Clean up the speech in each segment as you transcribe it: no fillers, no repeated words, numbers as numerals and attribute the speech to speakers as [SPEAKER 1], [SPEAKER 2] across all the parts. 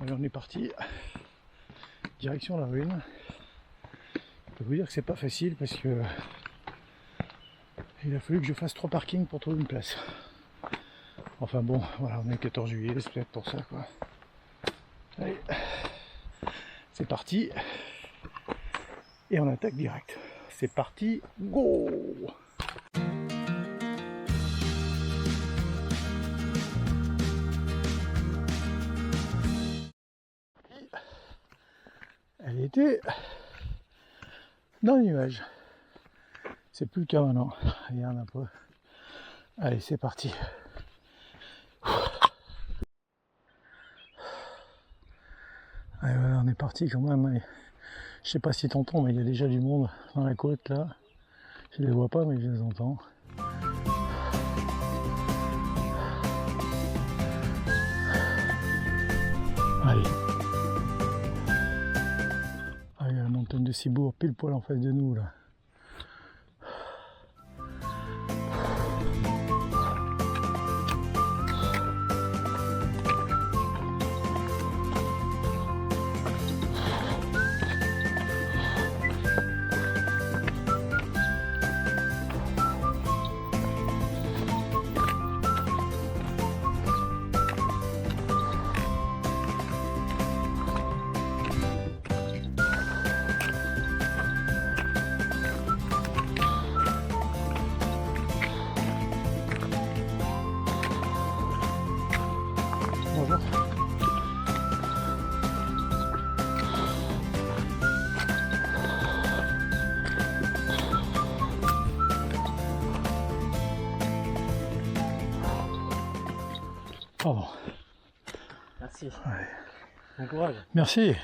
[SPEAKER 1] Allez, on est parti, direction la Rune. Je peux vous dire que c'est pas facile parce que il a fallu que je fasse 3 parkings pour trouver une place. Enfin bon, voilà, on est le 14 juillet, c'est peut-être pour ça quoi. Allez, c'est parti. Et on attaque direct. C'est parti, go! Elle était dans les nuages. C'est plus le cas maintenant. Regarde un peu. Allez, c'est parti. Allez, voilà, on est parti quand même. Je sais pas si t'entends, mais il y a déjà du monde dans la côte là. Je les vois pas, mais je les entends. Allez. Ah, il y a la montagne de Cibourg pile poil en face de nous là. Bonjour. Pardon.
[SPEAKER 2] Merci.
[SPEAKER 1] Ouais.
[SPEAKER 2] Bon courage.
[SPEAKER 1] Merci.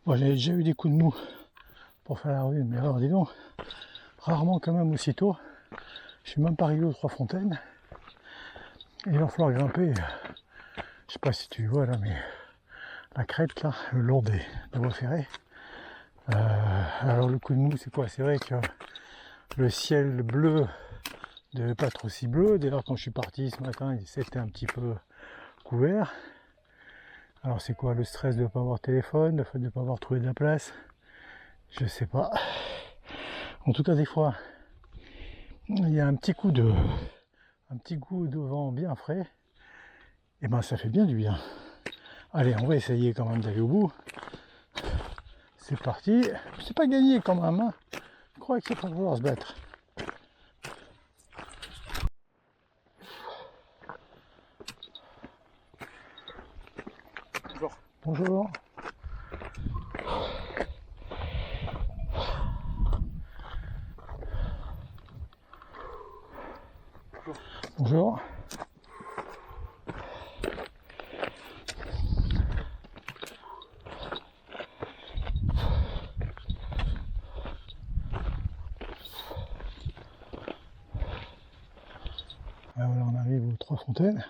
[SPEAKER 1] Bon, j'avais déjà eu des coups de mou pour faire la rue, mais alors dis donc, rarement quand même aussitôt. Je suis même pas arrivé aux Trois Fontaines. Et il va falloir grimper. Je sais pas si tu vois là, mais la crête là, le long des voies ferrées. Alors le coup de mou, c'est quoi? C'est vrai que le ciel bleu ne devait pas être aussi bleu. D'ailleurs, quand je suis parti ce matin, c'était un petit peu couvert. Alors c'est quoi le stress de ne pas avoir de téléphone, le fait de ne pas avoir trouvé de la place? Je sais pas. En tout cas, des fois, il y a un petit coup de vent bien frais. Et ben ça fait bien du bien. Allez, on va essayer quand même d'aller au bout. C'est parti. C'est pas gagné quand même. Hein. Je crois que c'est pas vouloir se battre.
[SPEAKER 2] Bonjour.
[SPEAKER 1] Bonjour. Bonjour. Voilà, on arrive aux Trois Fontaines.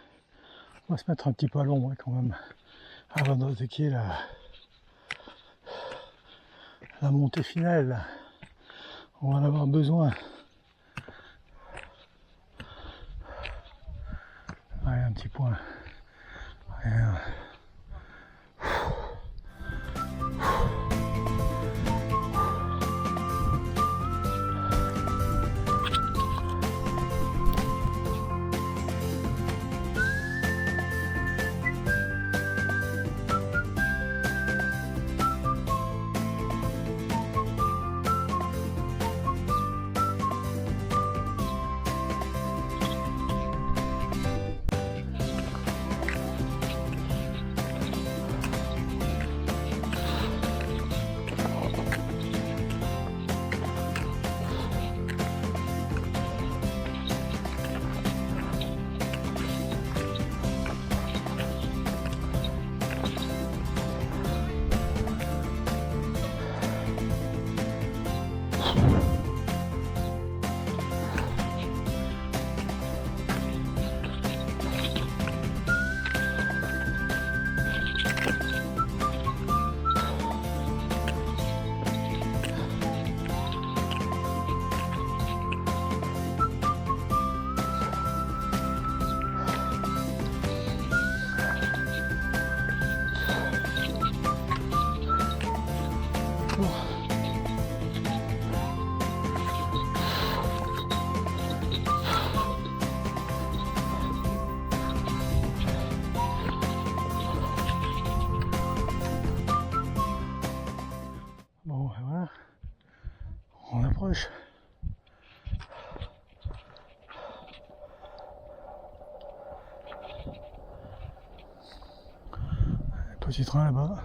[SPEAKER 1] On va se mettre un petit peu à l'ombre quand même avant d'attaquer la montée finale. On va en avoir besoin. Allez, un petit point. Allez. proche. Petit train là-bas.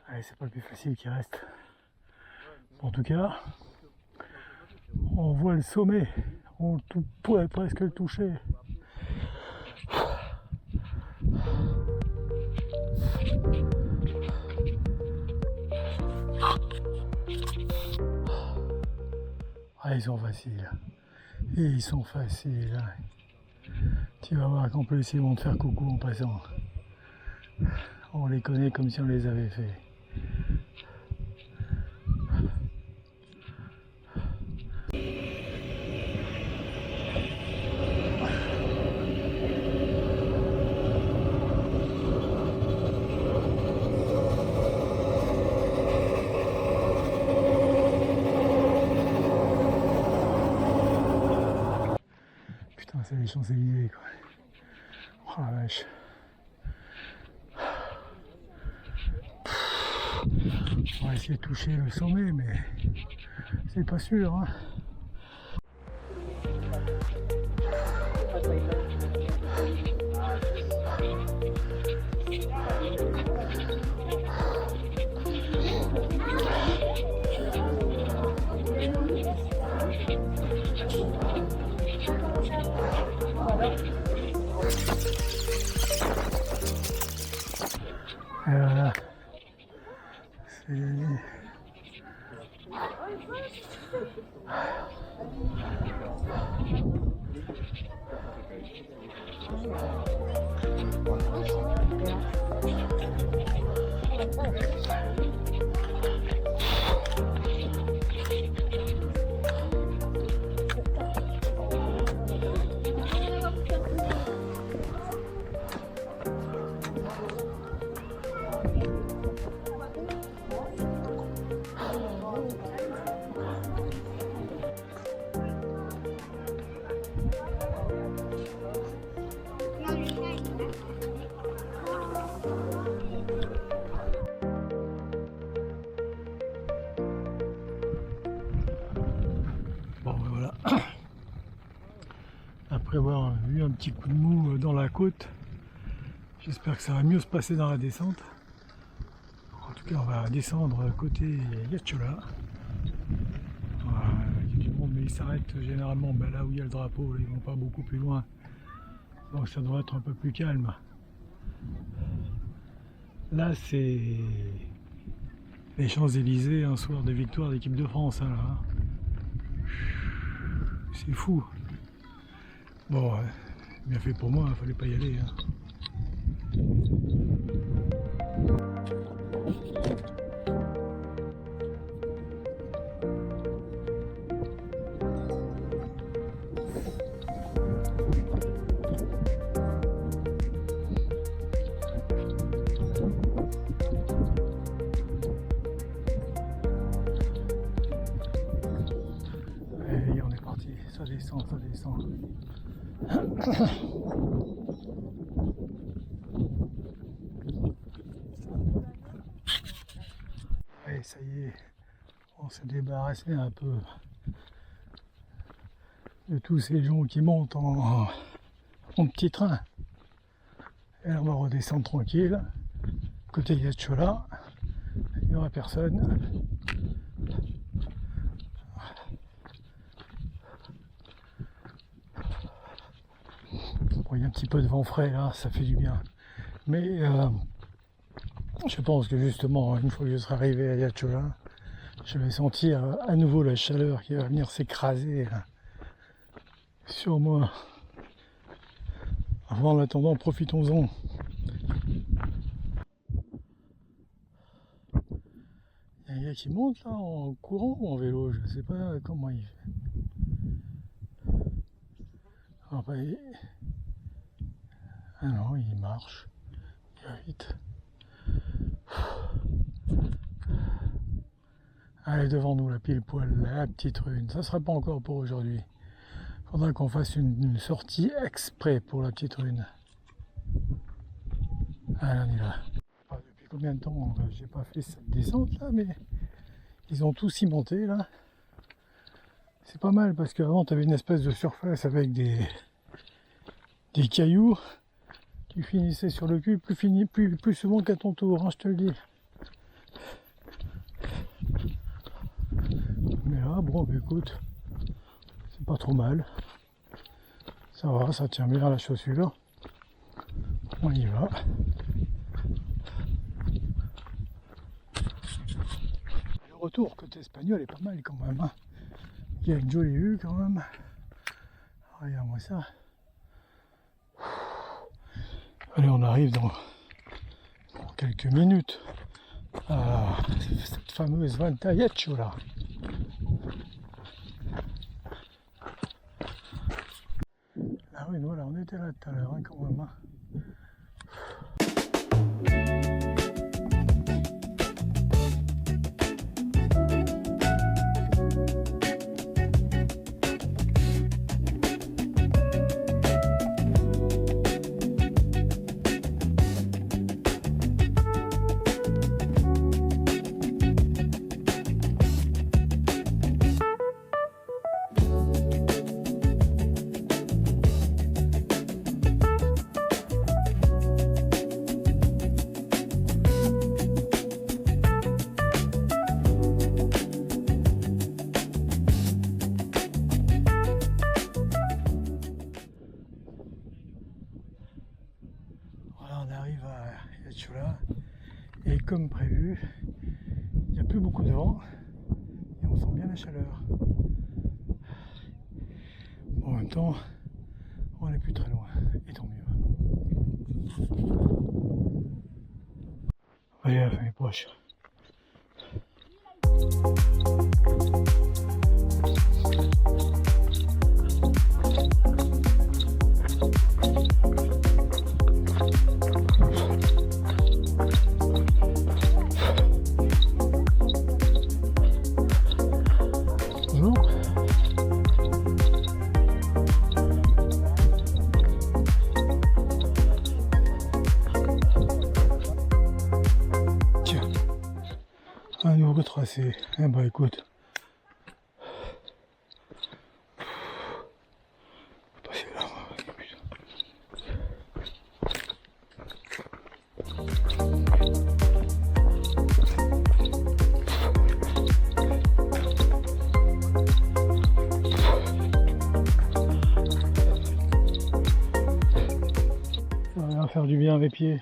[SPEAKER 1] Allez, c'est pas le plus facile qui reste. En tout cas, on voit le sommet. On pourrait presque le toucher. Ah, ils sont faciles. Et ils sont faciles. Tu vas voir qu'en plus ils vont te faire coucou en passant. On les connaît comme si on les avait fait. Putain, c'est les Champs-Élysées quoi. Oh la vache. On va essayer de toucher le sommet, mais c'est pas sûr. Hein. Et voilà. C'est gagné. Bon ben voilà. Après avoir eu un petit coup de mou dans la côte, j'espère que ça va mieux se passer dans la descente. En tout cas, on va descendre côté Yatchola. Il y a du monde, mais ils s'arrêtent généralement là où il y a le drapeau. Ils vont pas beaucoup plus loin. Donc ça doit être un peu plus calme. Là, c'est les Champs-Élysées, un soir de victoire d'équipe de France. Hein, là. C'est fou. Bon, bien fait pour moi, il fallait pas y aller. Hein. Et on est parti, ça descend, ça descend. Allez, ça y est, on s'est débarrassé un peu de tous ces gens qui montent en petit train. Et là, on va redescendre tranquille, côté Yatchola, il n'y aura personne. Bon, il y a un petit peu de vent frais là, ça fait du bien. Mais je pense que justement, une fois que je serai arrivé à Yatchola, je vais sentir à nouveau la chaleur qui va venir s'écraser sur moi. En attendant, profitons-en. Il y a un gars qui monte là en courant ou en vélo, je ne sais pas comment il fait. Enfin, ah non, il marche. Il va vite. Allez, devant nous, la pile poil, la petite rune. Ça ne sera pas encore pour aujourd'hui. Faudra qu'on fasse une sortie exprès pour la petite rune. Allez, on y va. Pas depuis combien de temps j'ai pas fait cette descente là, mais ils ont tout cimenté là. C'est pas mal parce qu'avant tu avais une espèce de surface avec des cailloux. Tu finissais sur le cul plus souvent qu'à ton tour, hein, je te le dis. Mais là, bon, bah, écoute, c'est pas trop mal. Ça va, ça tient bien à la chaussure. On y va. Le retour côté espagnol est pas mal quand même. Hein. Il y a une jolie vue quand même. Regarde-moi ça. Allez, on arrive dans quelques minutes à cette fameuse Ventallecho là. Ah oui, voilà, on était là tout à l'heure, hein, quand même. Hein. Voilà, on arrive à Yachula et comme prévu, il n'y a plus beaucoup de vent et on sent bien la chaleur. En même temps, on n'est plus très loin, et tant mieux. Allez, la fin est proche. Bonjour. Tiens, un nouveau tracé. Eh ben écoute, passer là. Ça va faire du bien à mes pieds.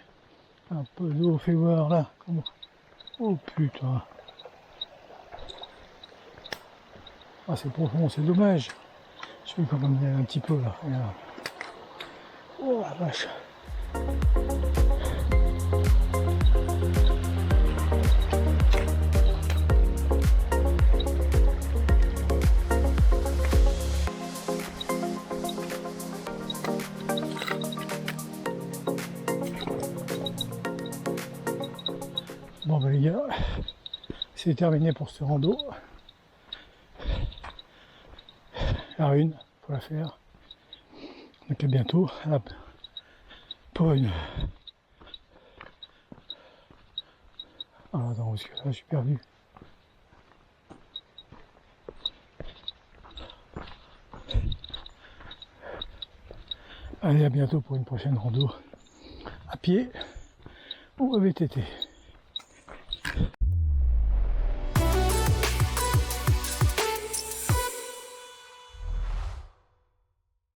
[SPEAKER 1] Un peu d'eau fait voir là. Comment... Oh putain. Ah c'est profond, c'est dommage. Je vais quand même y aller un petit peu là. Regarde. Oh la vache. Bon ben les gars, c'est terminé pour ce rando. La une, faut la faire. Donc à bientôt pour une. Ah attends, parce que là je suis perdu. Allez, à bientôt pour une prochaine rando à pied ou à VTT.